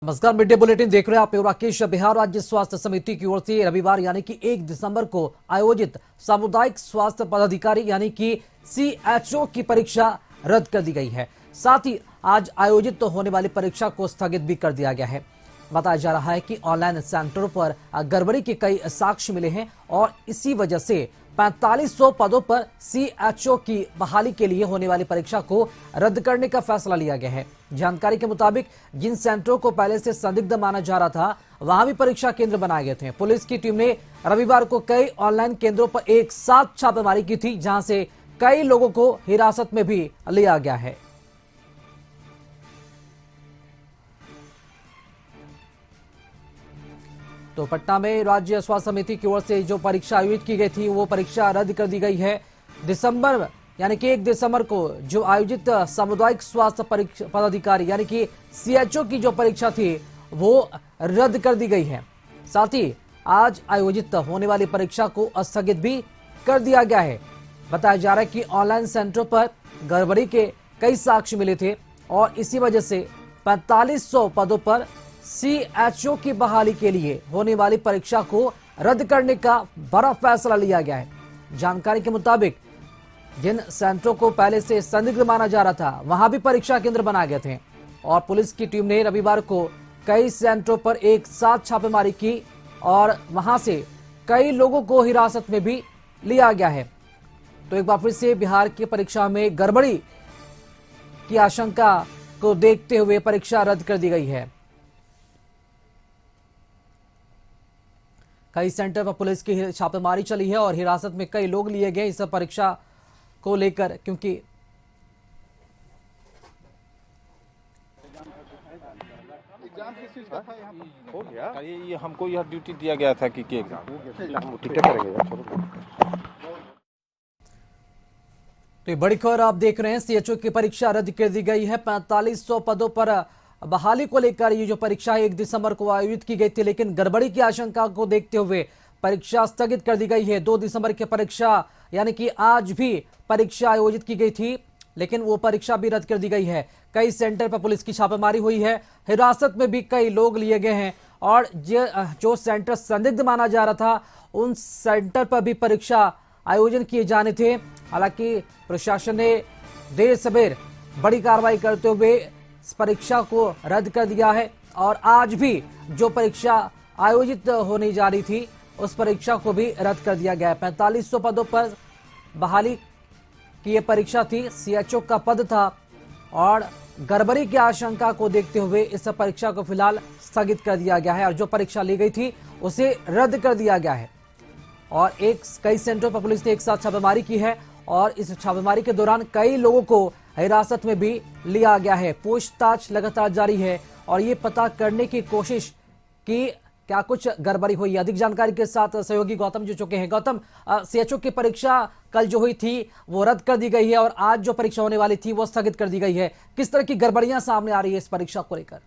नमस्कार, mid day bulletin देख रहे हैं आप। राकेश। बिहार राज्य स्वास्थ्य समिति की ओर से रविवार यानी कि 1 दिसंबर को आयोजित सामुदायिक स्वास्थ्य पदाधिकारी यानी कि सीएचओ की परीक्षा रद्द कर दी गई है। साथ ही आज आयोजित तो होने वाली परीक्षा को स्थगित भी कर दिया गया है। बताया जा रहा है कि ऑनलाइन सेंटरों पर गड़बड़ी के कई साक्ष्य मिले हैं और इसी वजह से 4500 पदों पर सीएचओ की बहाली के लिए होने वाली परीक्षा को रद्द करने का फैसला लिया गया है। जानकारी के मुताबिक जिन सेंटरों को पहले से संदिग्ध माना जा रहा था वहां भी परीक्षा केंद्र बनाए गए थे। पुलिस की टीम ने रविवार को कई ऑनलाइन केंद्रों पर एक साथ छापेमारी की थी, जहां से कई लोगों को हिरासत में भी लिया गया है। तो पटना में राज्य स्वास्थ्य समिति की ओर से जो परीक्षा आयोजित की गई थी वो परीक्षा रद्द कर दी गई है। दिसंबर यानी कि 1 दिसंबर को जो आयोजित सामुदायिक स्वास्थ्य पदाधिकारी यानी कि सीएचओ की जो परीक्षा थी वो रद्द कर दी गई है। साथ ही आज आयोजित होने वाली परीक्षा को स्थगित भी कर दिया गया है। बताया जा रहा है कि ऑनलाइन सेंटरों पर गड़बड़ी के कई साक्ष्य मिले थे और इसी वजह से 4500 पदों पर सीएचओ की बहाली के लिए होने वाली परीक्षा को रद्द करने का बड़ा फैसला लिया गया है। जानकारी के मुताबिक जिन सेंटरों को पहले से संदिग्ध माना जा रहा था वहां भी परीक्षा केंद्र बनाए गए थे और पुलिस की टीम ने रविवार को कई सेंटरों पर एक साथ छापेमारी की और वहां से कई लोगों को हिरासत में भी लिया गया है। तो एक बार फिर से बिहार की परीक्षा में गड़बड़ी की आशंका को देखते हुए परीक्षा रद्द कर दी गई है। कई सेंटर पर पुलिस की छापेमारी चली है और हिरासत में कई लोग लिए गए इस परीक्षा को लेकर, क्योंकि एग्जाम किस चीज का था यहाँ पर हो गया। ये हमको यह ड्यूटी दिया गया था कि एग्जाम हम ठीक करेंगे। तो बड़ी खबर आप देख रहे हैं, सीएचओ की परीक्षा रद्द कर दी गई है। 4500 पदों पर बहाली को लेकर ये जो परीक्षा 1 दिसंबर को आयोजित की गई थी, लेकिन गड़बड़ी की आशंका को देखते हुए परीक्षा स्थगित कर दी गई है। 2 दिसंबर की परीक्षा यानी कि आज भी परीक्षा आयोजित की गई थी, लेकिन वो परीक्षा भी रद्द कर दी गई है। कई सेंटर पर पुलिस की छापेमारी हुई है, हिरासत में भी कई लोग लिए गए हैं और जो सेंटर संदिग्ध माना जा रहा था उन सेंटर पर भी परीक्षा आयोजन किए जाने थे। हालांकि प्रशासन ने देर सवेर बड़ी कार्रवाई करते हुए इस परीक्षा को रद्द कर दिया है और आज भी जो परीक्षा आयोजित होने जा रही थी उस परीक्षा को भी रद्द कर दिया गया है। 4500 पदों पर बहाली की यह परीक्षा थी, सीएचओ का पद था और गड़बड़ी की आशंका को देखते हुए इस परीक्षा को फिलहाल स्थगित कर दिया गया है और जो परीक्षा ली गई थी उसे रद्द कर दिया गया है। और कई सेंटरों पर पुलिस ने एक साथ छापेमारी की है और इस छापेमारी के दौरान कई लोगों को हिरासत में भी लिया गया है। पूछताछ लगातार जारी है और ये पता करने की कोशिश की क्या कुछ गड़बड़ी हुई। अधिक जानकारी के साथ सहयोगी गौतम जुड़ चुके हैं। गौतम, सीएचओ की परीक्षा कल जो हुई थी वो रद्द कर दी गई है और आज जो परीक्षा होने वाली थी वो स्थगित कर दी गई है। किस तरह की गड़बड़ियां सामने आ रही है इस परीक्षा को लेकर?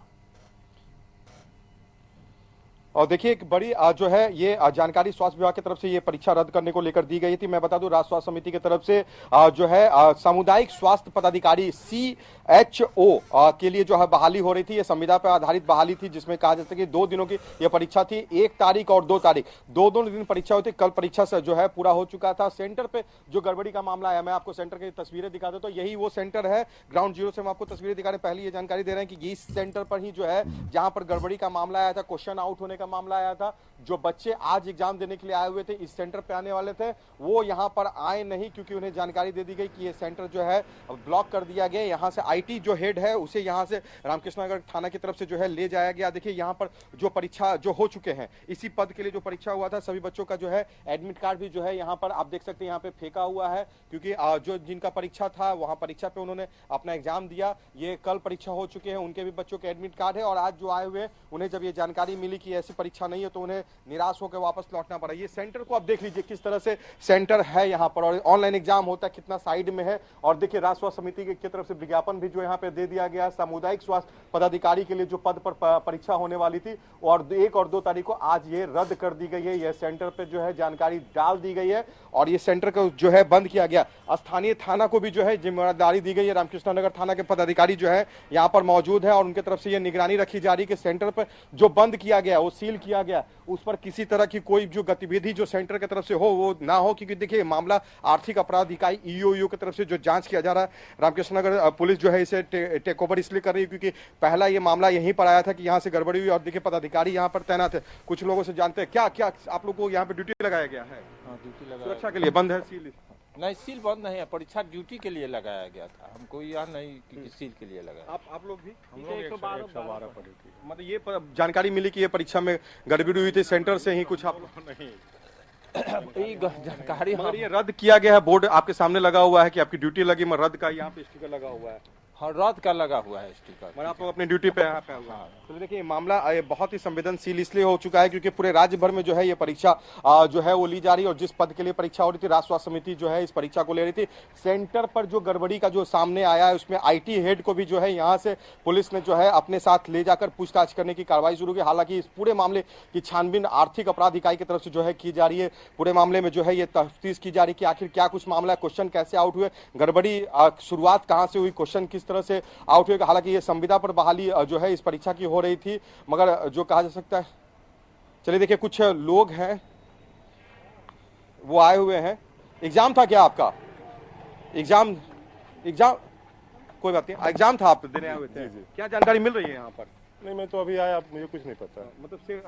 और देखिए एक बड़ी जो है ये जानकारी स्वास्थ्य विभाग की तरफ से ये परीक्षा रद्द करने को लेकर दी गई थी। मैं बता दूं राज्य स्वास्थ्य समिति की तरफ से जो है सामुदायिक स्वास्थ्य पदाधिकारी सीएचओ के लिए जो है बहाली हो रही थी। ये संविदा पर आधारित बहाली थी जिसमें कहा जाता है कि 2 दिनों की ये परीक्षा थी, 1 तारीख और 2 तारीख, दो दिन परीक्षा हुई थी। कल परीक्षा से जो है पूरा हो चुका था। सेंटर पे जो गड़बड़ी का मामला है, मैं आपको सेंटर की तस्वीरें दिखा देता हूं। यही वो सेंटर है, ग्राउंड जीरो से हम आपको तस्वीरें दिखा रहे हैं। पहले ये जानकारी दे रहे हैं कि इस सेंटर पर ही जो है जहां पर गड़बड़ी का मामला आया था, क्वेश्चन आउट होने का मामला आया था। जो बच्चे आज एग्जाम देने के लिए आए हुए थे, इस सेंटर पे आने वाले थे, वो यहां पर आए नहीं क्योंकि उन्हें जानकारी दे दी गई कि ये सेंटर जो है ब्लॉक कर दिया गया। यहां से आईटी जो हेड है उसे यहां से रामकृष्णनगर थाना की तरफ से जो है ले जाया गया। देखिए यहां पर जो परीक्षा जो हो चुके हैं, इसी पद के लिए जो परीक्षा हुआ था, सभी बच्चों का जो है एडमिट कार्ड भी जो है यहां पर आप देख सकते हैं यहाँ पे फेंका हुआ है क्योंकि जो जिनका परीक्षा था वहां परीक्षा पे उन्होंने अपना एग्जाम दिया। ये कल परीक्षा हो चुके हैं, उनके भी बच्चों के एडमिट कार्ड है और आज जो आए हुए उन्हें जब ये जानकारी मिली कि ऐसी से परीक्षा नहीं है तो उन्हें निराश होकर वापस लौटना पड़ा। ये सेंटर को आप देख लीजिए किस तरह से सेंटर है यहाँ पर, और ऑनलाइन एग्जाम होता है कितना साइड में है। और देखिए राज्य स्वास्थ्य समिति की तरफ से विज्ञापन भी जो यहाँ पे दे दिया गया है। सामुदायिक स्वास्थ्य पदाधिकारी के लिए जो पद पर परीक्षा होने वाली थी और 1 और 2 तारीख को आज ये रद्द कर दी गई है। यह सेंटर पे जो है जानकारी डाल दी गई है और ये सेंटर को जो है बंद किया गया। स्थानीय थाना को भी जो है जिम्मेदारी दी गई है। रामकृष्ण नगर थाना के पदाधिकारी जो है यहाँ पर मौजूद है और उनके तरफ से ये निगरानी रखी जा रही है कि सेंटर पर जो बंद किया गया, वो सील किया गया, उस पर किसी तरह की कोई जो गतिविधि जो सेंटर की तरफ से हो वो ना हो। क्योंकि देखिए मामला आर्थिक अपराध इकाई ईओयू की तरफ से जो जांच किया जा रहा है, रामकृष्ण नगर पुलिस जो है इसे टेक ओवर इसलिए कर रही है क्योंकि पहला ये मामला यहीं पर आया था कि यहाँ से गड़बड़ी हुई और देखिए पदाधिकारी यहाँ पर तैनात है। कुछ लोगों से जानते हैं क्या क्या आप लोग को यहाँ पे ड्यूटी लगाया गया है? ड्यूटी लगा सुरक्षा के लिए बंद है सील? नहीं, सील बंद नहीं है, परीक्षा ड्यूटी के लिए लगाया गया था। हमको यह नहीं कि सील के लिए लगाया। आप लोग भी? हम लोग 112 पर ड्यूटी। मतलब ये जानकारी मिली कि ये परीक्षा में गड़बड़ी हुई थी, सेंटर से ही कुछ आप नहीं ये जानकारी मगर ये रद्द किया गया है। बोर्ड आपके सामने लगा हुआ है कि आपकी ड्यूटी लगी, मगर रद्द का यहाँ पे स्टिकर लगा हुआ है। हाँ, रद्द का लगा हुआ है स्टिकर। मगर आप लोग अपनी ड्यूटी पे यहाँ पे हुआ। तो देखिए ये मामला बहुत ही संवेदनशील इसलिए हो चुका है क्योंकि पूरे राज्य भर में जो है ये परीक्षा जो है वो ली जा रही है और जिस पद के लिए परीक्षा हो रही थी राज्य स्वास्थ्य समिति जो है इस परीक्षा को ले रही थी। सेंटर पर जो गड़बड़ी का जो सामने आया है उसमें IT हेड को भी जो है यहाँ से पुलिस ने जो है अपने साथ ले जाकर पूछताछ करने की कार्रवाई शुरू की। हालांकि इस पूरे मामले की छानबीन आर्थिक अपराध इकाई की तरफ से जो है की जा रही है। पूरे मामले में जो है ये तफ्तीश की जा रही है कि आखिर क्या कुछ मामला है, क्वेश्चन कैसे आउट हुए, गड़बड़ी शुरुआत कहाँ से हुई, क्वेश्चन किस तरह से आउट हुए। हालांकि ये संविदा पर बहाली जो है इस परीक्षा की हो रही थी, मगर जो कहा जा सकता है, चलिए देखिए कुछ लोग हैं वो आए हुए हैं। एग्जाम था क्या आपका? एग्जाम कोई बात नहीं, एग्जाम था आप देने आए हुए थे? क्या जानकारी मिल रही है यहाँ पर? नहीं, मैं तो अभी आया, मुझे कुछ नहीं पता। मतलब से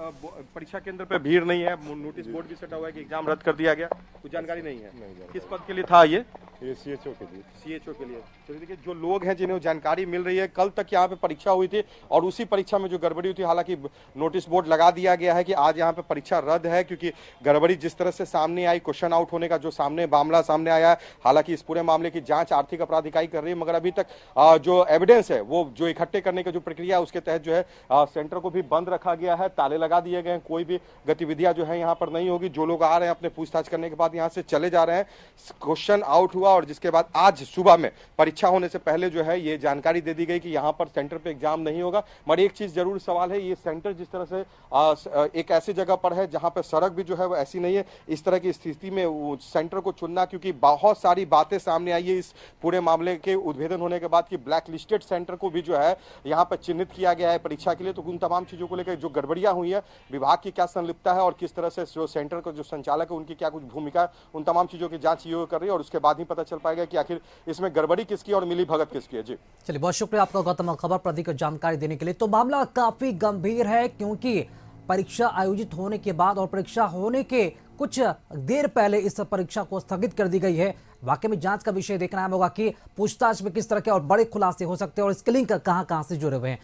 परीक्षा केंद्र पे भीड़ नहीं है, नोटिस बोर्ड भी सटा हुआ है कि एग्जाम रद्द कर दिया गया, कुछ जानकारी नहीं है। किस पद के लिए था ये? CHO के लिए। CHO के लिए। तो देखिए जो लोग हैं जिन्हें जानकारी मिल रही है, कल तक यहाँ पे परीक्षा हुई थी और उसी परीक्षा में जो गड़बड़ी हुई थी, हालांकि नोटिस बोर्ड लगा दिया गया है कि आज यहाँ पे परीक्षा रद्द है क्योंकि गड़बड़ी जिस तरह से सामने आई, क्वेश्चन आउट होने का जो मामला सामने आया है। हालांकि इस पूरे मामले की जांच आर्थिक अपराध इकाई कर रही है, मगर अभी तक जो एविडेंस है वो जो इकट्ठे करने का जो प्रक्रिया है उसके तहत जो है सेंटर को भी बंद रखा गया है, ताले लगा दिए गए हैं, कोई भी गतिविधियां जो है यहाँ पर नहीं होगी। जो लोग आ रहे हैं अपने पूछताछ करने के बाद यहाँ से चले जा रहे हैं। क्वेश्चन आउट हुआ और जिसके बाद आज सुबह में परीक्षा होने से पहले जो है ये जानकारी दे दी गई कि यहाँ पर सेंटर पे एग्जाम नहीं होगा। मगर एक चीज जरूर सवाल है, ये सेंटर जिस तरह से एक ऐसी जगह पर है जहाँ पर सड़क भी जो है वो ऐसी नहीं है, इस तरह की स्थिति में वो सेंटर को चुनना, क्योंकि बहुत सारी बातें सामने आई है इस पूरे मामले के उद्भेदन होने के बाद कि ब्लैक लिस्टेड सेंटर को भी जो है यहाँ पर चिन्हित किया गया है परीक्षा के लिए। तो उन तमाम चीजों को लेकर जो गड़बड़ियां हुई है, विभाग की क्या संलिप्तता है और किस तरह से जो सेंटर का जो संचालक है उनकी क्या कुछ भूमिका है, उन तमाम चीजों की जांच ये कर रही है और उसके बाद ही पता चल पाएगा कि आखिर इसमें गड़बड़ी किसकी और मिली भगत किसकी है। जी चलिए, बहुत शुक्रिया आपका गौतम खबर पर अधिक जानकारी देने के लिए। तो मामला काफी गंभीर है क्योंकि परीक्षा आयोजित होने के बाद और परीक्षा होने के कुछ देर पहले इस परीक्षा को स्थगित कर दी गई है। वाकई में जांच का विषय देखना होगा कि पूछताछ में किस तरह के और बड़े खुलासे हो सकते हैं और इसके लिंक कहां से जुड़े हुए हैं।